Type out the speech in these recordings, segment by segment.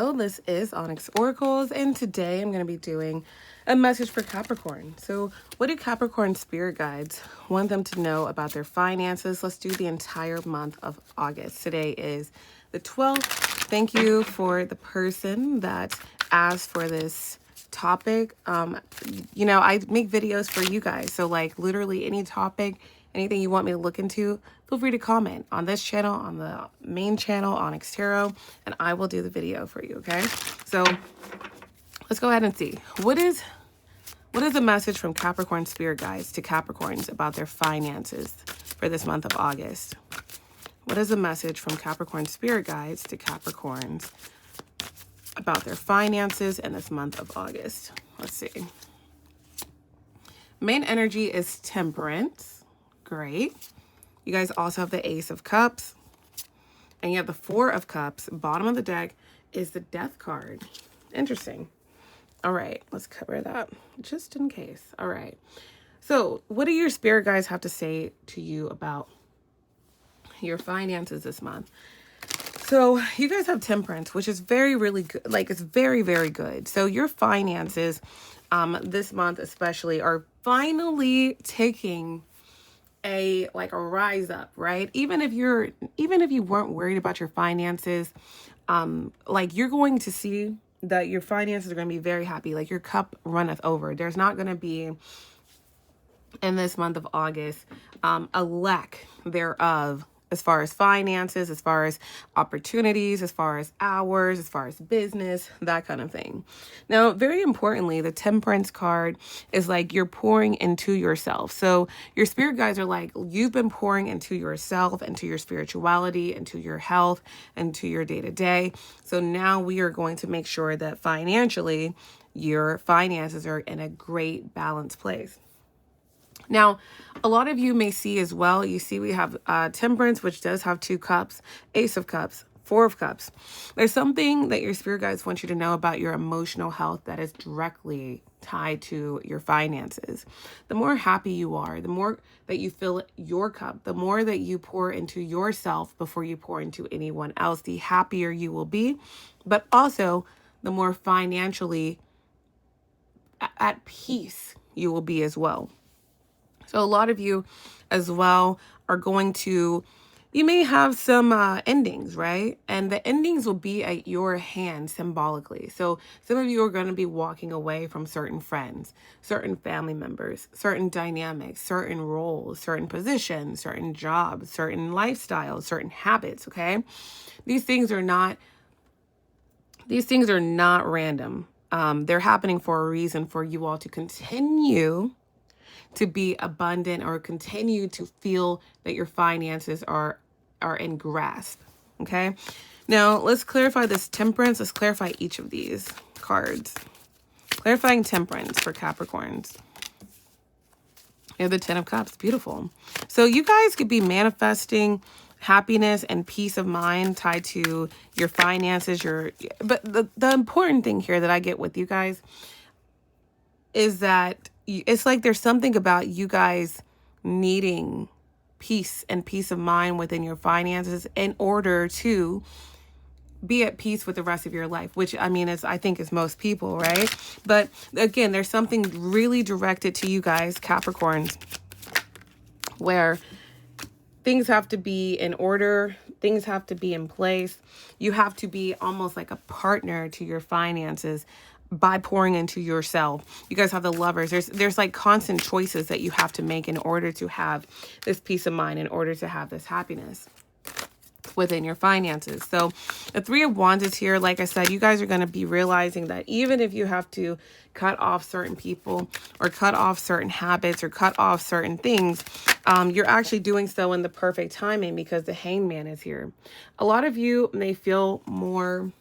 Hello, this is Onyx Oracles, and today I'm going to be doing a message for Capricorn. So, what do Capricorn spirit guides want them to know about their finances? Let's do the entire month of August. Today is the 12th. Thank you for the person that asked for this topic. I make videos for you guys, so like literally any topic, anything you want me to look into, feel free to comment on this channel, on the main channel, Onyx Tarot, and I will do the video for you, okay? So let's go ahead and see. What is a message from Capricorn spirit guides to Capricorns about their finances for this month of August? What is a message from Capricorn spirit guides to Capricorns about their finances in this month of August? Let's see. Main energy is Temperance. Great. You guys also have the Ace of Cups. And you have the Four of Cups. Bottom of the deck is the Death card. Interesting. All right, let's cover that just in case. All right. So what do your spirit guides have to say to you about your finances this month? So you guys have Temperance, which is really good. Like, it's very, very good. So your finances this month especially are finally taking a rise up, right? Even if you weren't worried about your finances, you're going to see that your finances are going to be very happy. Like, your cup runneth over. There's not going to be in this month of August a lack thereof, as far as finances, as far as opportunities, as far as hours, as far as business, that kind of thing. Now, very importantly, the Temperance card is like you're pouring into yourself. So your spirit guides are like, you've been pouring into yourself, into your spirituality, into your health, into your day-to-day. So now we are going to make sure that financially, your finances are in a great balanced place. Now, a lot of you may see as well, you see we have Temperance, which does have 2 cups, Ace of Cups, 4 of Cups. There's something that your spirit guides want you to know about your emotional health that is directly tied to your finances. The more happy you are, the more that you fill your cup, the more that you pour into yourself before you pour into anyone else, the happier you will be, but also the more financially at peace you will be as well. So a lot of you as well are going to, you may have some endings, right? And the endings will be at your hand symbolically. So some of you are going to be walking away from certain friends, certain family members, certain dynamics, certain roles, certain positions, certain jobs, certain lifestyles, certain habits, okay? These things are not random. They're happening for a reason, for you all to continue to be abundant or continue to feel that your finances are in grasp. Okay. Now let's clarify this Temperance. Let's clarify each of these cards. Clarifying Temperance for Capricorns. You have the 10 of Cups. Beautiful. So you guys could be manifesting happiness and peace of mind tied to your finances. But the important thing here that I get with you guys is that it's like there's something about you guys needing peace and peace of mind within your finances in order to be at peace with the rest of your life, which I think is most people, right? But again, there's something really directed to you guys, Capricorns, where things have to be in order, things have to be in place. You have to be almost like a partner to your finances by pouring into yourself. You guys have the Lovers. There's like constant choices that you have to make in order to have this peace of mind, in order to have this happiness within your finances. So the 3 of Wands is here. Like I said, you guys are going to be realizing that even if you have to cut off certain people or cut off certain habits or cut off certain things, you're actually doing so in the perfect timing because the Hangman is here. A lot of you may feel more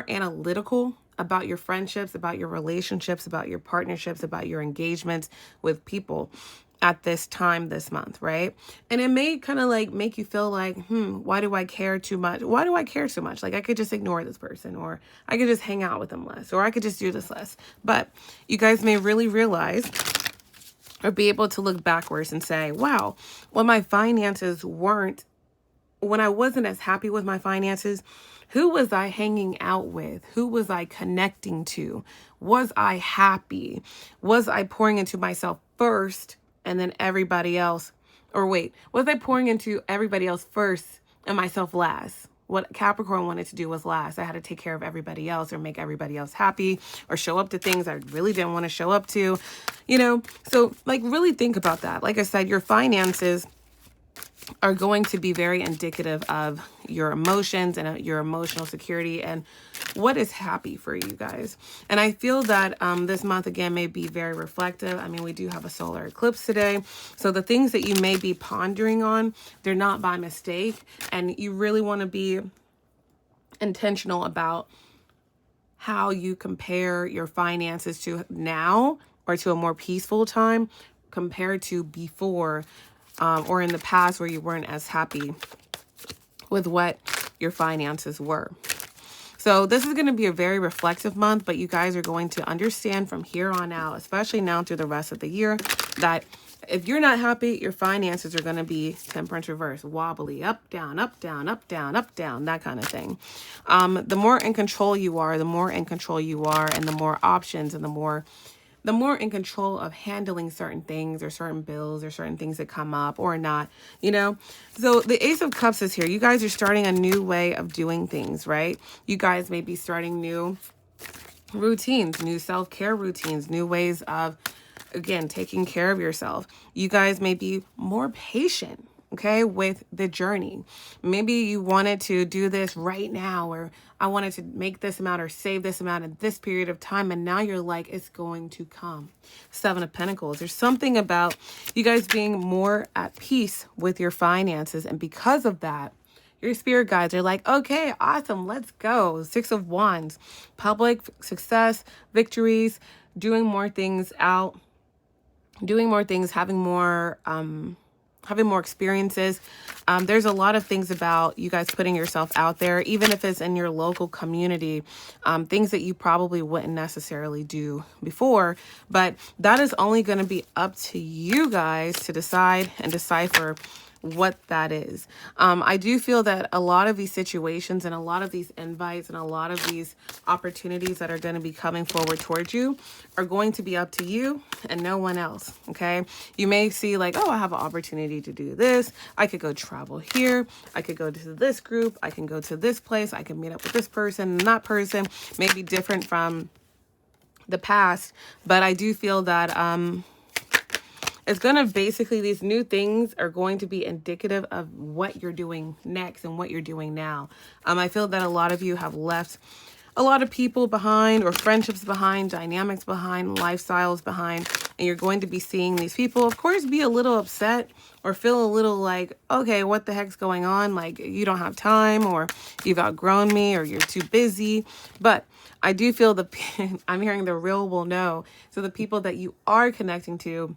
analytical about your friendships, about your relationships, about your partnerships, about your engagements with people at this time this month, right? And it may kind of like make you feel like, why do I care too much? Why do I care so much? Like, I could just ignore this person, or I could just hang out with them less, or I could just do this less. But you guys may really realize or be able to look backwards and say, wow, when my finances weren't when I wasn't as happy with my finances, who was I hanging out with? Who was I connecting to? Was I happy? Was I pouring into myself first and then everybody else? Or wait, was I pouring into everybody else first and myself last? What Capricorn wanted to do was last. I had to take care of everybody else or make everybody else happy or show up to things I really didn't want to show up to, you know? So like really think about that. Like I said, your finances are going to be very indicative of your emotions and your emotional security and what is happy for you guys. And I feel that this month, again, may be very reflective. I mean, we do have a solar eclipse today. So the things that you may be pondering on, they're not by mistake. And you really want to be intentional about how you compare your finances to now or to a more peaceful time compared to before or in the past where you weren't as happy with what your finances were. So this is going to be a very reflective month, but you guys are going to understand from here on out, especially now through the rest of the year, that if you're not happy, your finances are going to be temperance reverse, wobbly, up, down, up, down, up, down, up, down, that kind of thing. The more in control you are, and the more options and the more in control of handling certain things or certain bills or certain things that come up or not, you know? So the Ace of Cups is here. You guys are starting a new way of doing things, right? You guys may be starting new routines, new self-care routines, new ways of, again, taking care of yourself. You guys may be more patient, okay, with the journey. Maybe you wanted to do this right now, or I wanted to make this amount or save this amount in this period of time, and now you're like, it's going to come. Seven of Pentacles. There's something about you guys being more at peace with your finances, and because of that, your spirit guides are like, okay, awesome, let's go. Six of Wands, public success, victories, doing more things out, doing more things, having more experiences. There's a lot of things about you guys putting yourself out there, even if it's in your local community, things that you probably wouldn't necessarily do before, but that is only going to be up to you guys to decide and decipher what that is. I do feel that a lot of these situations and a lot of these invites and a lot of these opportunities that are going to be coming forward towards you are going to be up to you and no one else. Okay. You may see like, oh, I have an opportunity to do this. I could go travel here. I could go to this group. I can go to this place. I can meet up with this person and that person. May be different from the past, but I do feel that, it's going to basically, these new things are going to be indicative of what you're doing next and what you're doing now. I feel that a lot of you have left a lot of people behind or friendships behind, dynamics behind, lifestyles behind, and you're going to be seeing these people, of course, be a little upset or feel a little like, okay, what the heck's going on? Like you don't have time or you've outgrown me or you're too busy. But I do feel I'm hearing the real will know. So the people that you are connecting to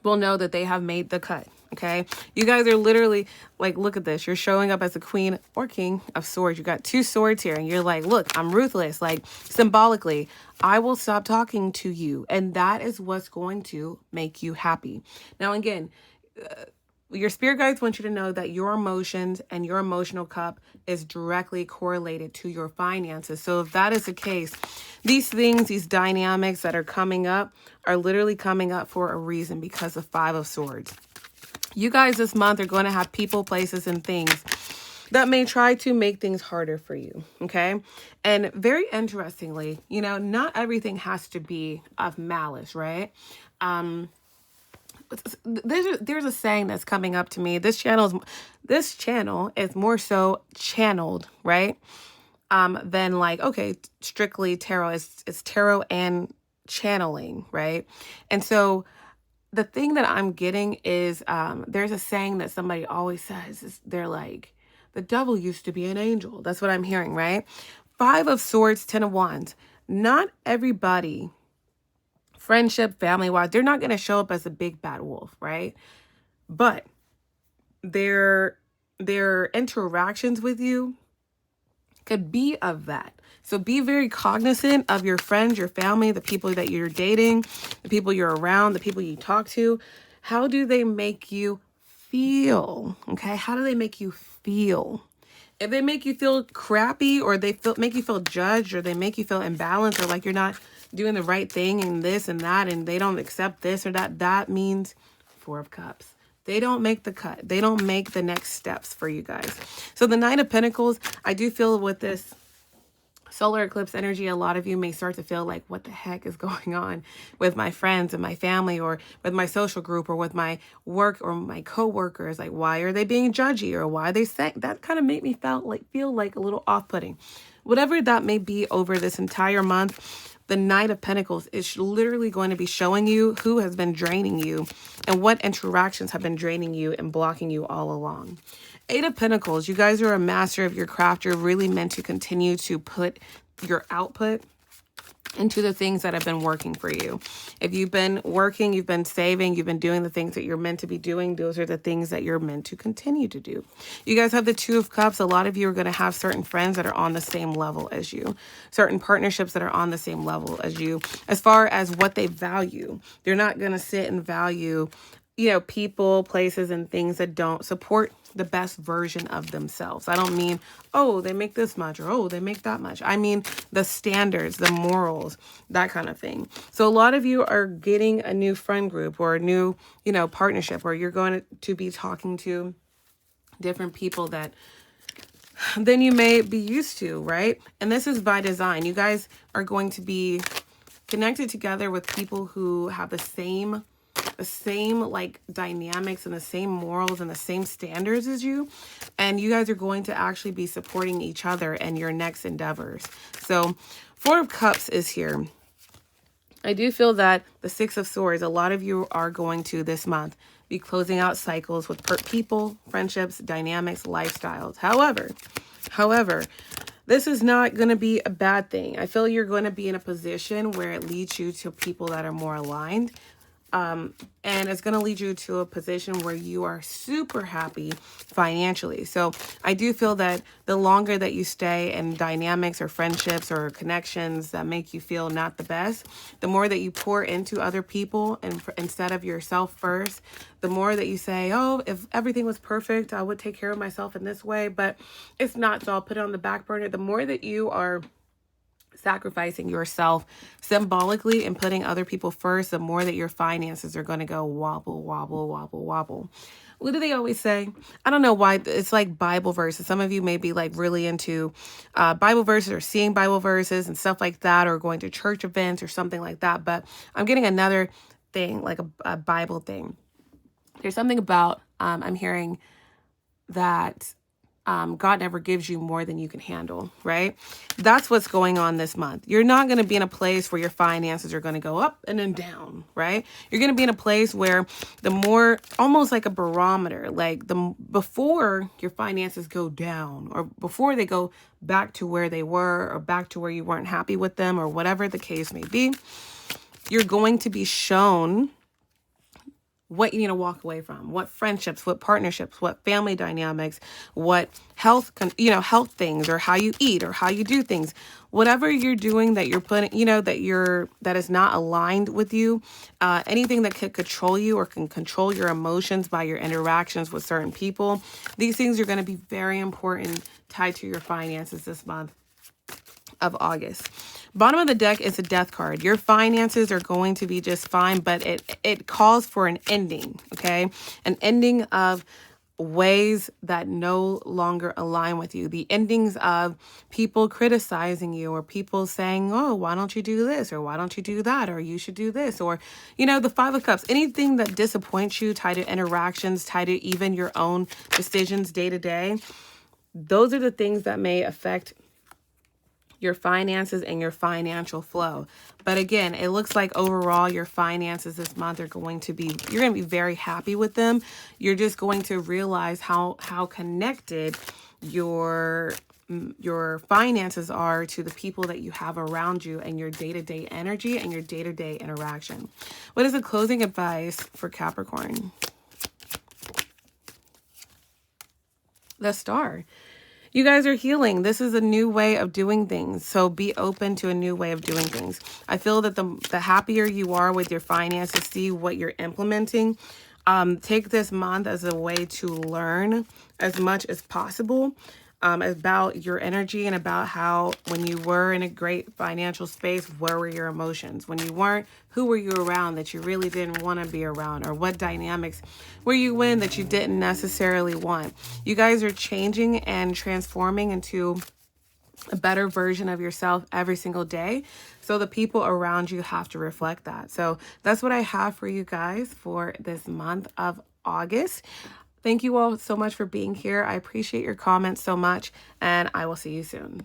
will know that they have made the cut. Okay. You guys are literally like, look at this. You're showing up as a queen or king of swords. You got two swords here and you're like, look, I'm ruthless. Like symbolically, I will stop talking to you. And that is what's going to make you happy. Now, again, your spirit guides want you to know that your emotions and your emotional cup is directly correlated to your finances. So if that is the case, these things, these dynamics that are coming up are literally coming up for a reason because of Five of Swords. You guys this month are going to have people, places, and things that may try to make things harder for you. Okay. And very interestingly, you know, not everything has to be of malice, right? There's a saying that's coming up to me. This channel is more so channeled, right? Than like, okay, strictly tarot. It's tarot and channeling, right? And so the thing that I'm getting is there's a saying that somebody always says is they're like, the devil used to be an angel. That's what I'm hearing, right? Five of Swords, Ten of Wands. Not everybody, friendship, family-wise, they're not going to show up as a big bad wolf, right? But their interactions with you could be of that. So be very cognizant of your friends, your family, the people that you're dating, the people you're around, the people you talk to. How do they make you feel? Okay. How do they make you feel. If they make you feel crappy, or they make you feel judged, or they make you feel imbalanced, or like you're not doing the right thing and this and that, and they don't accept this or that, that means Four of Cups. They don't make the cut. They don't make the next steps for you guys. So the Knight of Pentacles, I do feel with this solar eclipse energy, a lot of you may start to feel like, what the heck is going on with my friends and my family, or with my social group, or with my work, or my coworkers? Like, why are they being judgy, or why are they saying that? Kind of made me feel like a little off-putting. Whatever that may be over this entire month, the Knight of Pentacles is literally going to be showing you who has been draining you and what interactions have been draining you and blocking you all along. Eight of Pentacles, you guys are a master of your craft. You're really meant to continue to put your output into the things that have been working for you. If you've been working, you've been saving, you've been doing the things that you're meant to be doing, those are the things that you're meant to continue to do. You guys have the Two of Cups. A lot of you are going to have certain friends that are on the same level as you, certain partnerships that are on the same level as you, as far as what they value. They're not going to sit and value, people, places, and things that don't support the best version of themselves. I don't mean, oh, they make this much, or oh, they make that much. I mean the standards, the morals, that kind of thing. So a lot of you are getting a new friend group, or a new, partnership, or you're going to be talking to different people that than you may be used to, right? And this is by design. You guys are going to be connected together with people who have the same like dynamics and the same morals and the same standards as you, and you guys are going to actually be supporting each other and your next endeavors. So Four of Cups is here. I do feel that the Six of Swords, a lot of you are going to this month be closing out cycles with people, friendships, dynamics, lifestyles. However, this is not going to be a bad thing. I feel you're going to be in a position where it leads you to people that are more aligned. And it's going to lead you to a position where you are super happy financially. So I do feel that the longer that you stay in dynamics or friendships or connections that make you feel not the best, the more that you pour into other people and instead of yourself first, the more that you say, oh, if everything was perfect, I would take care of myself in this way, but it's not, so I'll put it on the back burner. The more that you are sacrificing yourself symbolically and putting other people first, the more that your finances are going to go wobble, wobble, wobble, wobble. What do they always say? I don't know why. It's like Bible verses. Some of you may be like really into Bible verses, or seeing Bible verses and stuff like that, or going to church events or something like that. But I'm getting another thing, like a Bible thing. There's something about, I'm hearing that God never gives you more than you can handle, right? That's what's going on this month. You're not going to be in a place where your finances are going to go up and then down, right? You're going to be in a place where the more, almost like a barometer, like before your finances go down, or before they go back to where they were, or back to where you weren't happy with them, or whatever the case may be, you're going to be shown what you need to walk away from, what friendships, what partnerships, what family dynamics, what health things, or how you eat, or how you do things, whatever you're doing that you're putting, that is not aligned with you, anything that could control you or can control your emotions by your interactions with certain people. These things are going to be very important, tied to your finances this month of August. Bottom of the deck is a Death card. Your finances are going to be just fine, but it calls for an ending, okay? An ending of ways that no longer align with you. The endings of people criticizing you, or people saying, oh, why don't you do this? Or why don't you do that? Or you should do this. Or, the Five of Cups, anything that disappoints you, tied to interactions, tied to even your own decisions day to day. Those are the things that may affect your finances and your financial flow. But again, it looks like overall your finances this month are going to be, you're going to be very happy with them. You're just going to realize how connected your finances are to the people that you have around you, and your day-to-day energy and your day-to-day interaction. What is the closing advice for Capricorn? The Star. You guys are healing. This is a new way of doing things. So be open to a new way of doing things. I feel that the happier you are with your finances, see what you're implementing. Take this month as a way to learn as much as possible about your energy and about how when you were in a great financial space, where were your emotions? When you weren't, who were you around that you really didn't want to be around? Or what dynamics were you in that you didn't necessarily want? You guys are changing and transforming into a better version of yourself every single day. So the people around you have to reflect that. So that's what I have for you guys for this month of August. Thank you all so much for being here. I appreciate your comments so much, and I will see you soon.